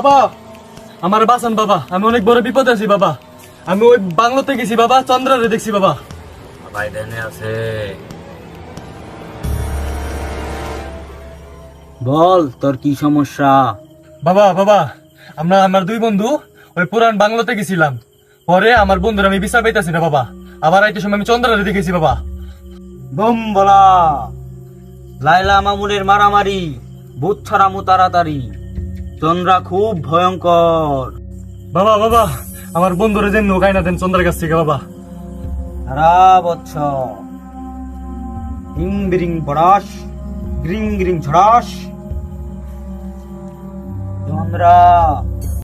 বাবা, আমার বাঁচান বাবা, আমি অনেক বড় বিপদে আছি বাবা। আমি ওই বাংলোতে গেছি বাবা, চন্দ্রারে দেখছি বাবা। ভাই দেনে আছে, বল তোর কি সমস্যা? বাবা বাবা, আমরা আমার দুই বন্ধু ওই পুরান বাংলোতে গেছিলাম। পরে আমার বন্ধুরা আমি বিচার পাইতেছি না বাবা। আবার আইতে সময় আমি চন্দ্রারে দেখেছি বাবা। বম বলা, লাইলা মামুনের মারামারি, ভূত ছড়ামু তাড়াতাড়ি, চন্দ্রা খুব ভয়ঙ্কর। বাবা বাবা, আমার বন্ধুরা যেন নৌকায় না দেন চন্দ্রের কাছ থেকে বাবা। সারা বছর হিং বিরিং বড়াস, গ্রিং গ্রিং ঝড়াস, চন্দ্রা